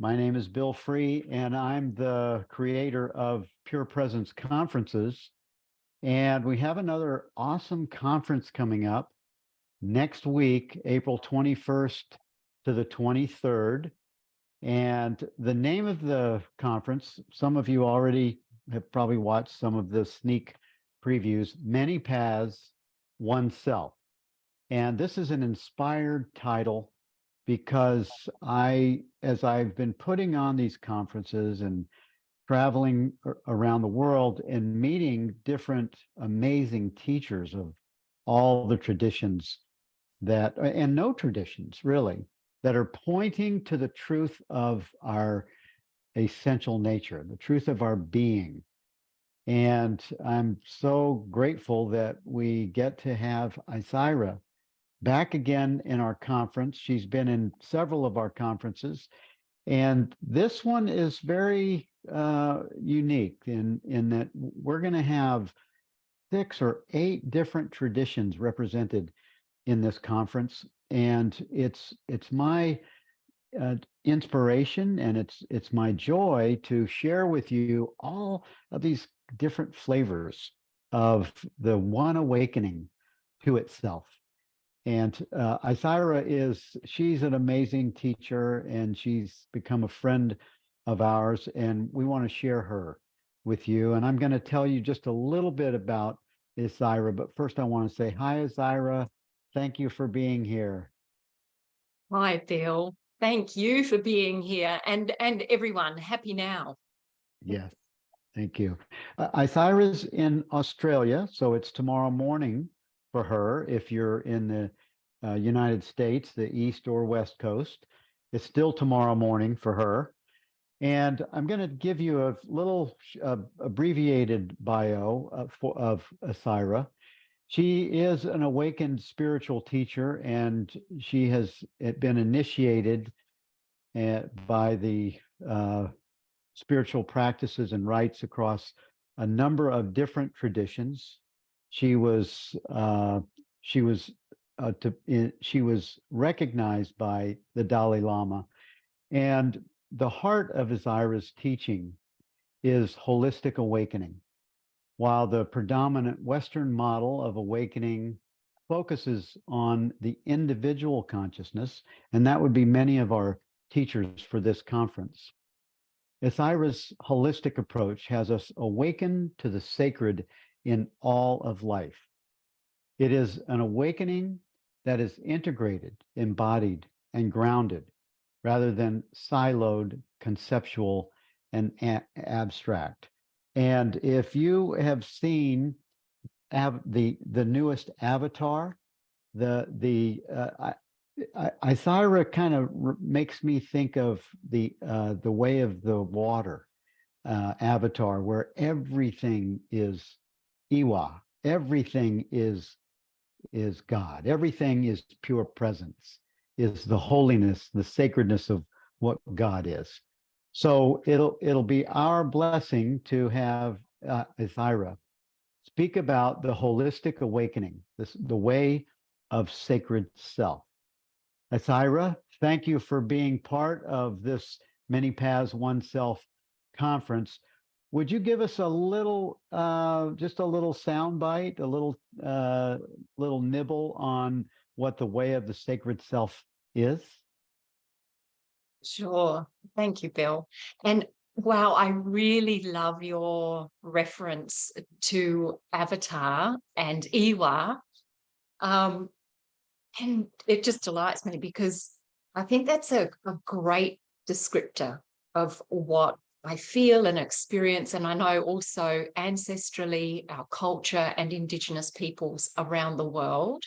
My name is Bill Free, and I'm the creator of Pure Presence Conferences. And we have another awesome conference coming up next week, April 21st to the 23rd. And the name of the conference, some of you already have probably watched some of the sneak previews, Many Paths, One Self. And this is an inspired title because as I've been putting on these conferences and traveling around the world and meeting different amazing teachers of all the traditions and no traditions really, that are pointing to the truth of our essential nature, the truth of our being. And I'm so grateful that we get to have Isira back again in our conference. She's been in several of our conferences, and this one is very unique in that we're going to have 6 or 8 different traditions represented in this conference, and it's my inspiration, and it's my joy to share with you all of these different flavors of the one awakening to itself. And Isira she's an amazing teacher, and she's become a friend of ours, and we want to share her with you. And I'm going to tell you just a little bit about Isira, but first I want to say hi, Isira. Thank you for being here. Hi, Bill. Thank you for being here, and everyone. Happy now. Yes, thank you. Isira's in Australia, so it's tomorrow morning for her. If you're in the United States, the East or West Coast, it's still tomorrow morning for her. And I'm going to give you a little abbreviated bio of Isira. She is an awakened spiritual teacher, and she has been initiated by the spiritual practices and rites across a number of different traditions. She was she was she was recognized by the Dalai Lama, and the heart of Isira's teaching is holistic awakening, while the predominant Western model of awakening focuses on the individual consciousness, and that would be many of our teachers for this conference. Isira's holistic approach has us awaken to the sacred in all of life. It is an awakening that is integrated, embodied, and grounded, rather than siloed, conceptual, and abstract. And if you have seen the newest Avatar, Isira kind of makes me think of the Way of the Water Avatar, where everything is Iwa, everything is God, everything is pure presence, is the holiness, the sacredness of what God is. So it'll be our blessing to have Isira speak about the holistic awakening, the way of sacred self. Isira, thank you for being part of this Many Paths One Self conference. Would you give us a little, just a little soundbite, a little nibble on what the way of the sacred self is? Sure. Thank you, Bill. And wow, I really love your reference to Avatar and Iwa. And it just delights me because I think that's a great descriptor of what I feel and experience. And I know also ancestrally, our culture and Indigenous peoples around the world.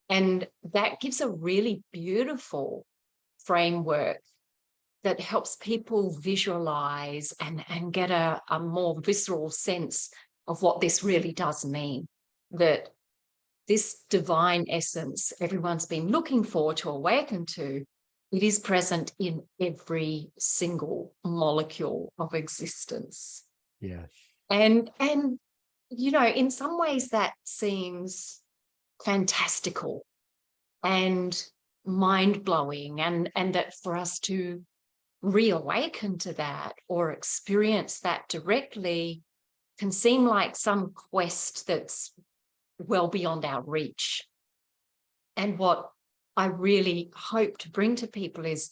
And that gives a really beautiful framework that helps people visualize and get a more visceral sense of what this really does mean. That this divine essence everyone's been looking for to awaken to, it is present in every single molecule of existence. Yes. And you know, in some ways that seems fantastical and mind-blowing, and that for us to reawaken to that or experience that directly can seem like some quest that's well beyond our reach. And what I really hope to bring to people is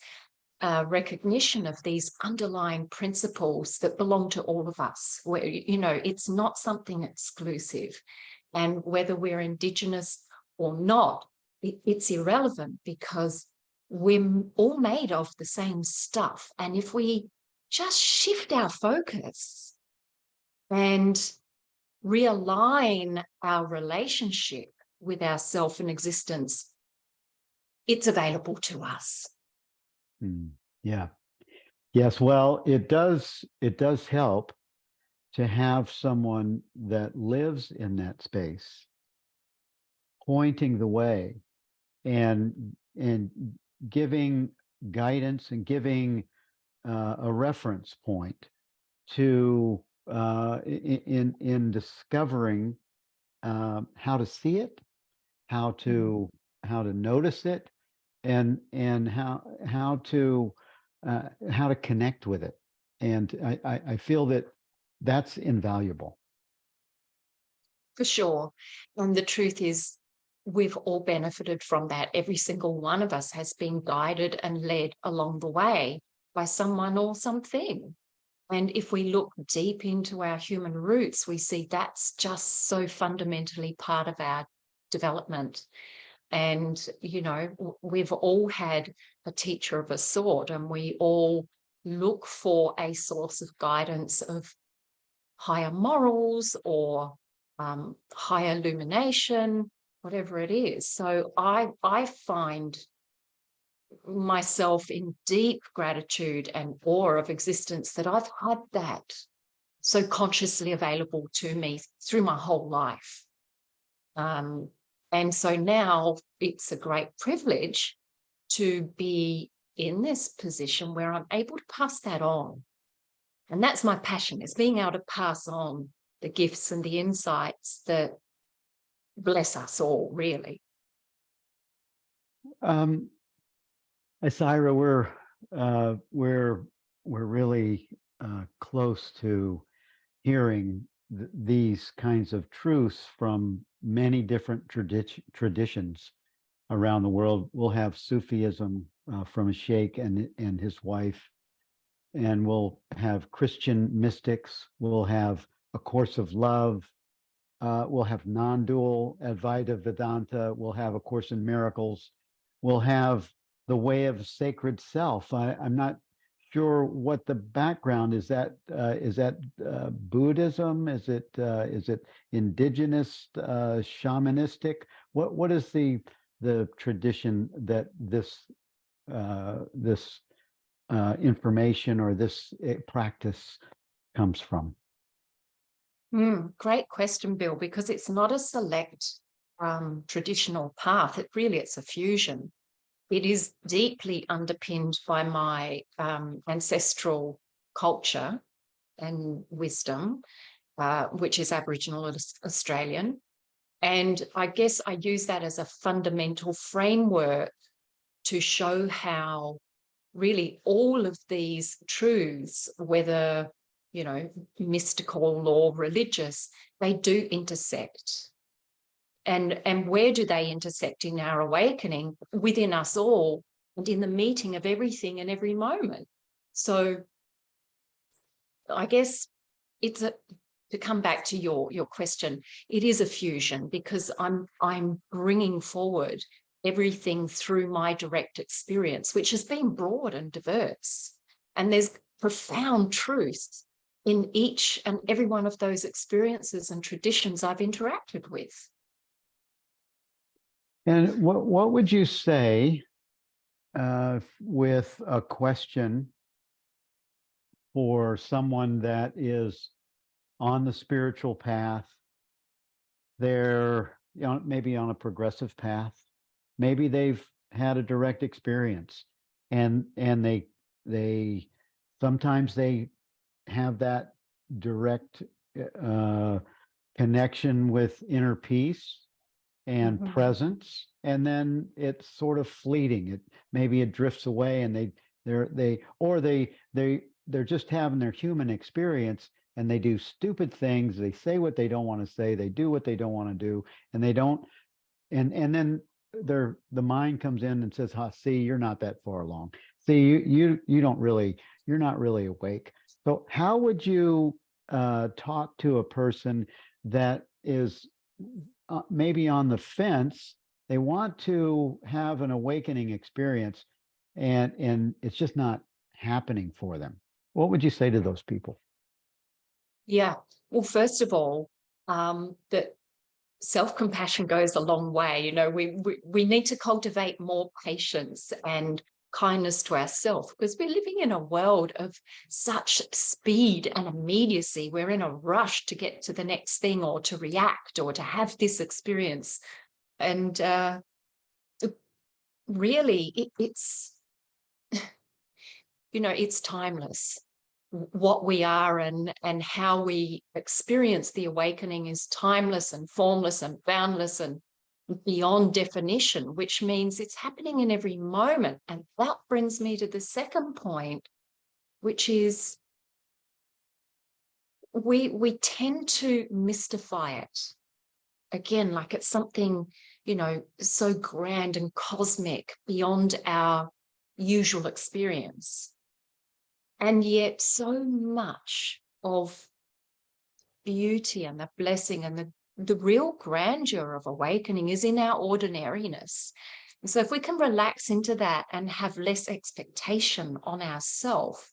recognition of these underlying principles that belong to all of us, where, you know, it's not something exclusive. And whether we're Indigenous or not, it's irrelevant, because we're all made of the same stuff. And if we just shift our focus and realign our relationship with ourself and existence, it's available to us. Yeah. Yes. Well, it does help to have someone that lives in that space pointing the way and giving guidance and giving a reference point to in discovering how to see it, how to notice it, and how to connect with it. And I feel that that's invaluable. For sure. And the truth is, we've all benefited from that. Every single one of us has been guided and led along the way by someone or something. And if we look deep into our human roots, we see that's just so fundamentally part of our development. And, you know, we've all had a teacher of a sort, and we all look for a source of guidance of higher morals or higher illumination, whatever it is. So I find myself in deep gratitude and awe of existence that I've had that so consciously available to me through my whole life. And so now it's a great privilege to be in this position where I'm able to pass that on. And that's my passion, is being able to pass on the gifts and the insights that bless us all, really. Isira, we're really close to hearing these kinds of truths from many different traditions around the world. We'll have Sufism from a sheikh and his wife, and we'll have Christian mystics. We'll have A Course of Love. We'll have non-dual Advaita Vedanta. We'll have A Course in Miracles. We'll have the Way of Sacred Self. I'm not sure what the background is. That Buddhism? Is it indigenous, shamanistic? What is the tradition that this information or this practice comes from? Great question, Bill, because it's not a select traditional path. It's a fusion. It is deeply underpinned by my ancestral culture and wisdom, which is Aboriginal Australian. And I guess I use that as a fundamental framework to show how really all of these truths, whether, you know, mystical or religious, they do intersect. And where do they intersect in our awakening? Within us all, and in the meeting of everything and every moment. So I guess it's to come back to your question, it is a fusion, because I'm bringing forward everything through my direct experience, which has been broad and diverse. And there's profound truth in each and every one of those experiences and traditions I've interacted with. And what would you say with a question for someone that is on the spiritual path? They're, you know, maybe on a progressive path. Maybe they've had a direct experience, and they sometimes they have that direct connection with inner peace and presence, and then it's sort of fleeting. Maybe it drifts away, and They're just having their human experience, and they do stupid things. They say what they don't want to say. They do what they don't want to do, and they don't. And then the mind comes in and says, "Ha, see, you're not that far along. See, you don't really, you're not really awake." So how would you talk to a person that is maybe on the fence? They want to have an awakening experience, and it's just not happening for them. What would you say to those people? Yeah. Well, first of all, that self-compassion goes a long way. You know, we need to cultivate more patience and kindness to ourselves, because we're living in a world of such speed and immediacy. We're in a rush to get to the next thing, or to react, or to have this experience. And really, it's, you know, it's timeless. What we are and how we experience the awakening is timeless and formless and boundless and beyond definition, which means it's happening in every moment. And that brings me to the second point, which is we tend to mystify it. Again, like it's something, you know, so grand and cosmic beyond our usual experience. And yet so much of beauty and the blessing and the real grandeur of awakening is in our ordinariness. And so if we can relax into that and have less expectation on ourselves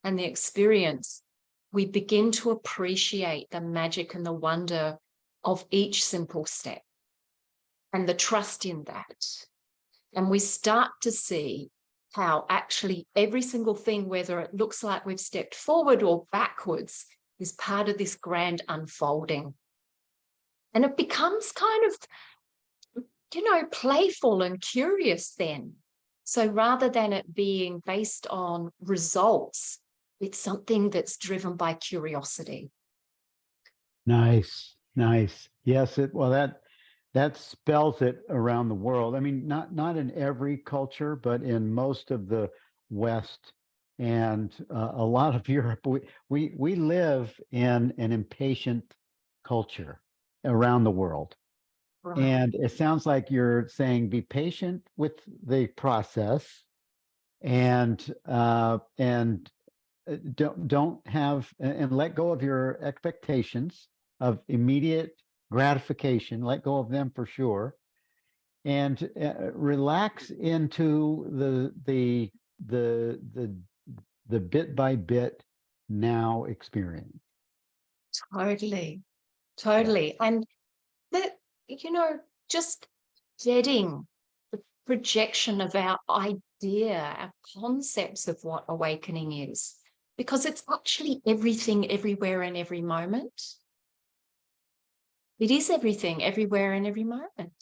and the experience, we begin to appreciate the magic and the wonder of each simple step and the trust in that. And we start to see how actually every single thing, whether it looks like we've stepped forward or backwards, is part of this grand unfolding. And it becomes kind of, you know, playful and curious then. So rather than it being based on results, it's something that's driven by curiosity. Nice, nice. Yes, that spells it around the world. I mean, not in every culture, but in most of the West and a lot of Europe. We live in an impatient culture around the world. Right. And it sounds like you're saying be patient with the process, and don't have, and let go of your expectations of immediate gratification. Let go of them for sure, and relax into the bit by bit now experience. Totally. Yeah. Totally. And that, you know, just getting the projection of our idea, our concepts of what awakening is, because it's actually everything, everywhere, and every moment. It is everything, everywhere, and every moment.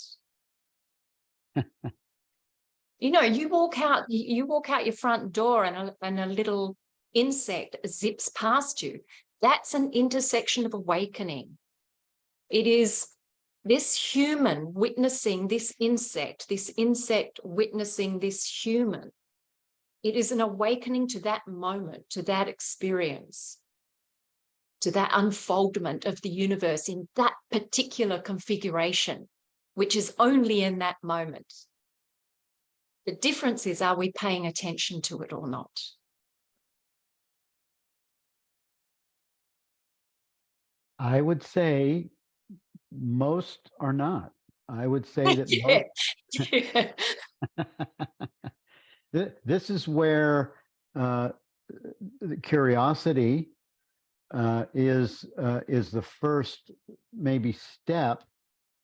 You know, you walk out your front door, and a little insect zips past you. That's an intersection of awakening. It is this human witnessing this insect witnessing this human. It is an awakening to that moment, to that experience, to that unfoldment of the universe in that particular configuration, which is only in that moment. The difference is, are we paying attention to it or not? I would say most are not. I would say that most. Yeah. This is where the curiosity is the first maybe step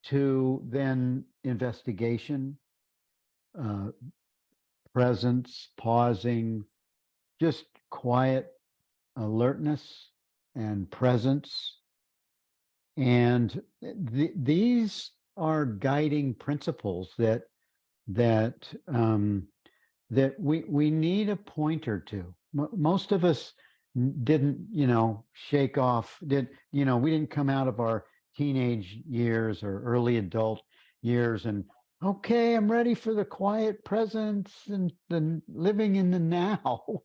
to then investigation, uh, presence, pausing, just quiet alertness and presence. And these are guiding principles that that we need a pointer to. Most of us didn't, shake off. We didn't come out of our teenage years or early adult years and okay, I'm ready for the quiet presence and the living in the now.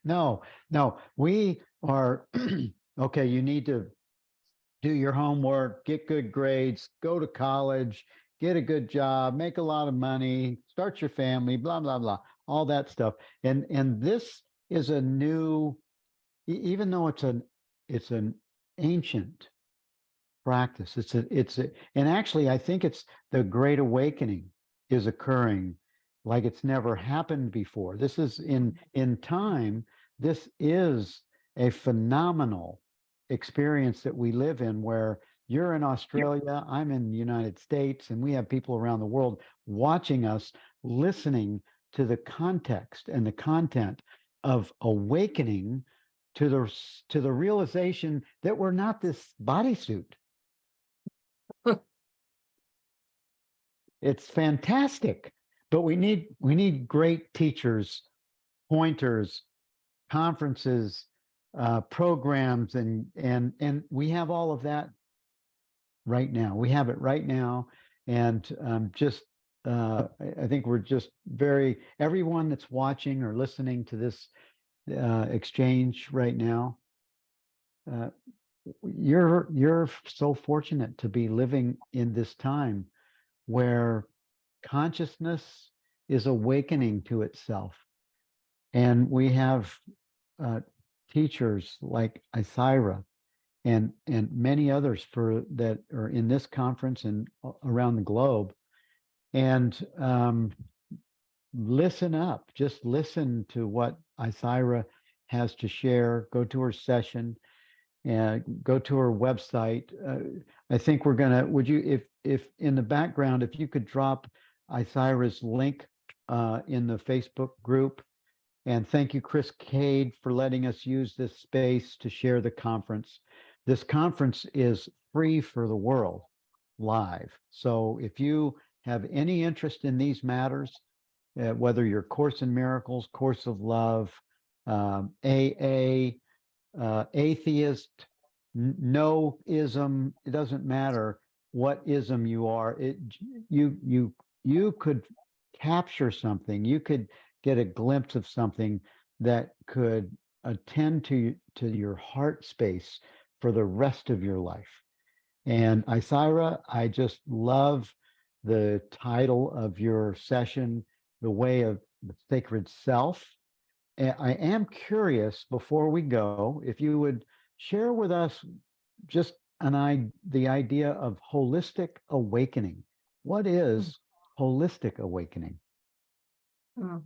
No, no, we are okay. You need to do your homework, get good grades, go to college, get a good job, make a lot of money, start your family, blah blah blah, all that stuff. And this is a new, even though it's an ancient practice. And actually, I think it's the Great Awakening is occurring like it's never happened before. This is in time. This is a phenomenal experience that we live in, where you're in Australia, I'm in the United States, and we have people around the world watching us, listening to the context and the content of awakening to the realization that we're not this bodysuit. It's fantastic, but we need great teachers, pointers, conferences, programs, and we have all of that right now. We have it right now, and just I think we're just everyone that's watching or listening to this exchange right now. Uh, you're so fortunate to be living in this time where consciousness is awakening to itself. And we have uh, teachers like Isira and many others for that are in this conference and around the globe. And listen up, just listen to what Isira has to share. Go to her session and go to her website. I think we're gonna. Would you, if in the background, if you could drop Isira's link in the Facebook group, and thank you, Chris Cade, for letting us use this space to share the conference. This conference is free for the world, live. So if you have any interest in these matters, whether you're Course in Miracles, Course of Love, AA, atheist, no ism, it doesn't matter what ism you are. You could capture something. You could get a glimpse of something that could attend to your heart space for the rest of your life. And Isira, I just love the title of your session, The Way of the Sacred Self. I am curious, before we go, if you would share with us just the idea of holistic awakening. What is holistic awakening? Mm.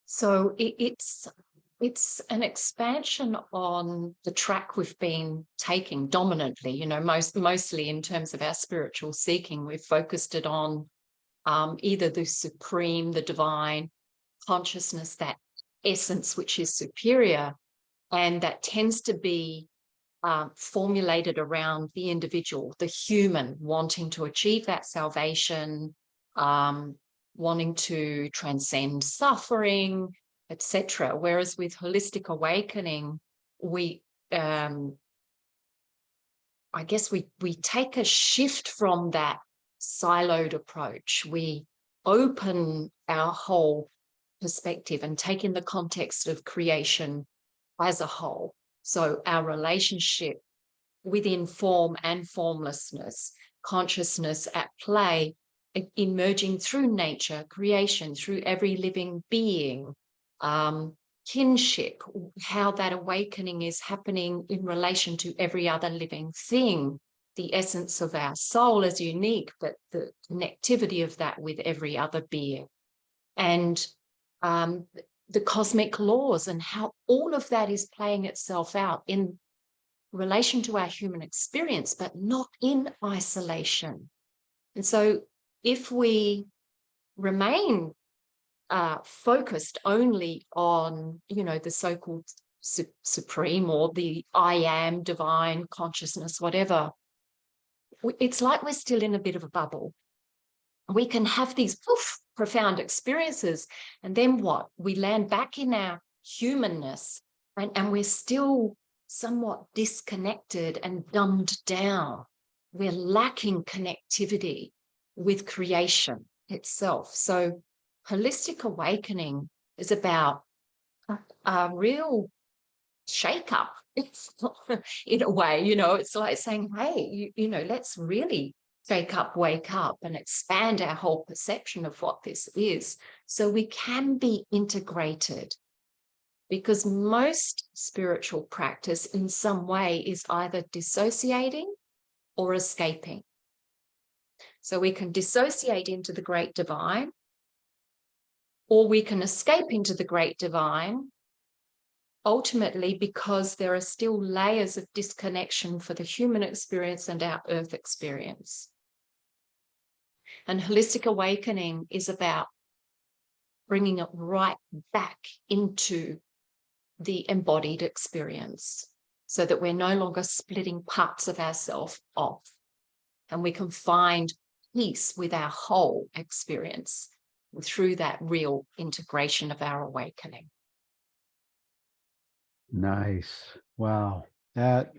So it's an expansion on the track we've been taking dominantly, mostly in terms of our spiritual seeking. We've focused it on either the supreme, the divine consciousness, that essence which is superior, and that tends to be formulated around the individual, the human wanting to achieve that salvation, wanting to transcend suffering, etc. Whereas with holistic awakening, we I guess we take a shift from that siloed approach. We open our whole perspective and take in the context of creation as a whole. So our relationship within form and formlessness, consciousness at play, emerging through nature, creation, through every living being, kinship, how that awakening is happening in relation to every other living thing. The essence of our soul is unique, but the connectivity of that with every other being. And the cosmic laws and how all of that is playing itself out in relation to our human experience, but not in isolation. And so if we remain focused only on, the so-called supreme or the I am, divine consciousness, whatever, it's like we're still in a bit of a bubble. We can have these profound experiences, and then what? We land back in our humanness, and we're still somewhat disconnected and dumbed down. We're lacking connectivity. with creation itself. So holistic awakening is about a real shake up. It's in a way, it's like saying, hey, let's really shake up, wake up, and expand our whole perception of what this is so we can be integrated. Because most spiritual practice in some way is either dissociating or escaping. So we can dissociate into the great divine, or we can escape into the great divine, ultimately because there are still layers of disconnection for the human experience and our earth experience. And holistic awakening is about bringing it right back into the embodied experience so that we're no longer splitting parts of ourselves off, and we can find peace with our whole experience through that real integration of our awakening. Nice. Wow. That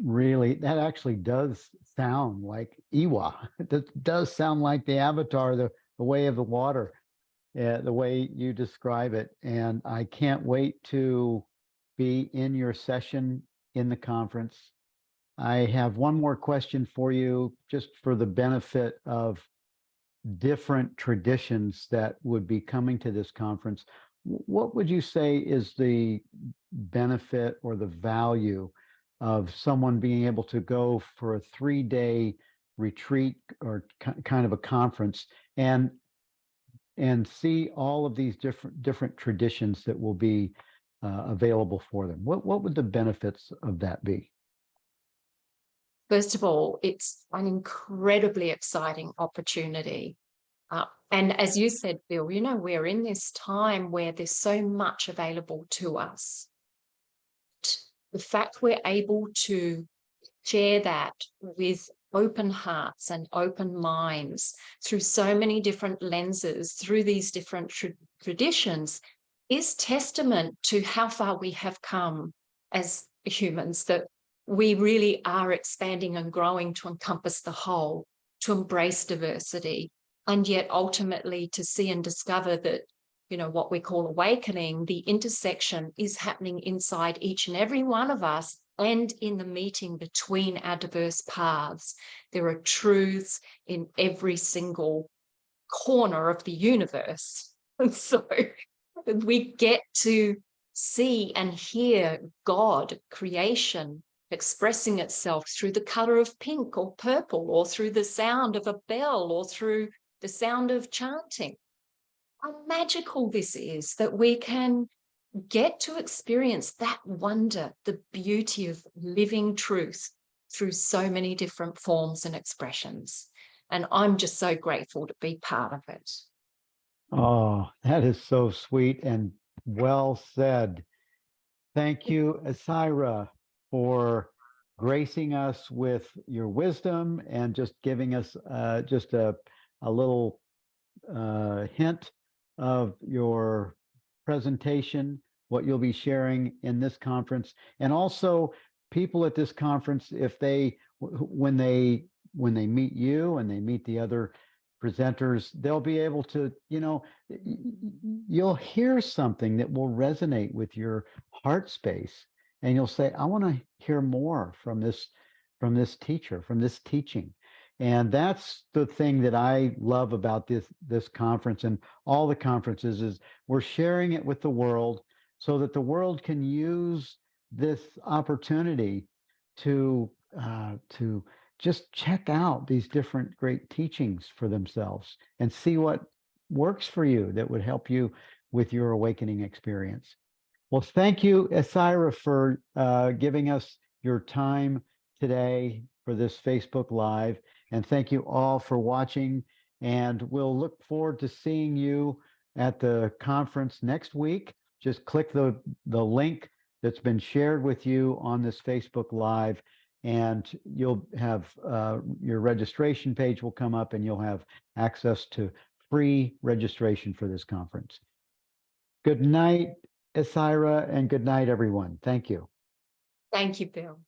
actually does sound like Iwa. That does sound like the avatar, the way of the water, the way you describe it. And I can't wait to be in your session in the conference. I have one more question for you, just for the benefit of different traditions that would be coming to this conference. What would you say is the benefit or the value of someone being able to go for a 3-day retreat or kind of a conference and see all of these different traditions that will be available for them? What would the benefits of that be? First of all, it's an incredibly exciting opportunity. And as you said, Bill, we're in this time where there's so much available to us. The fact we're able to share that with open hearts and open minds through so many different lenses, through these different traditions, is testament to how far we have come as humans, that we really are expanding and growing to encompass the whole, to embrace diversity, and yet ultimately to see and discover that, what we call awakening, the intersection is happening inside each and every one of us, and in the meeting between our diverse paths. There are truths in every single corner of the universe. And so we get to see and hear God, creation, expressing itself through the color of pink or purple, or through the sound of a bell, or through the sound of chanting. How magical this is, that we can get to experience that wonder, the beauty of living truth through so many different forms and expressions. And I'm just so grateful to be part of it. Oh, that is so sweet and well said. Thank you, Isira, for gracing us with your wisdom and just giving us just a little hint of your presentation, what you'll be sharing in this conference. And also, people at this conference, if when they meet you and they meet the other presenters, they'll be able to, you'll hear something that will resonate with your heart space, and you'll say, I want to hear more from this teacher, from this teaching. And that's the thing that I love about this conference and all the conferences, is we're sharing it with the world so that the world can use this opportunity to just check out these different great teachings for themselves and see what works for you that would help you with your awakening experience. Well, thank you, Isira, for giving us your time today for this Facebook Live. And thank you all for watching. And we'll look forward to seeing you at the conference next week. Just click the link that's been shared with you on this Facebook Live, and you'll have your registration page will come up, and you'll have access to free registration for this conference. Good night, Isira, and good night, everyone. Thank you. Thank you, Bill.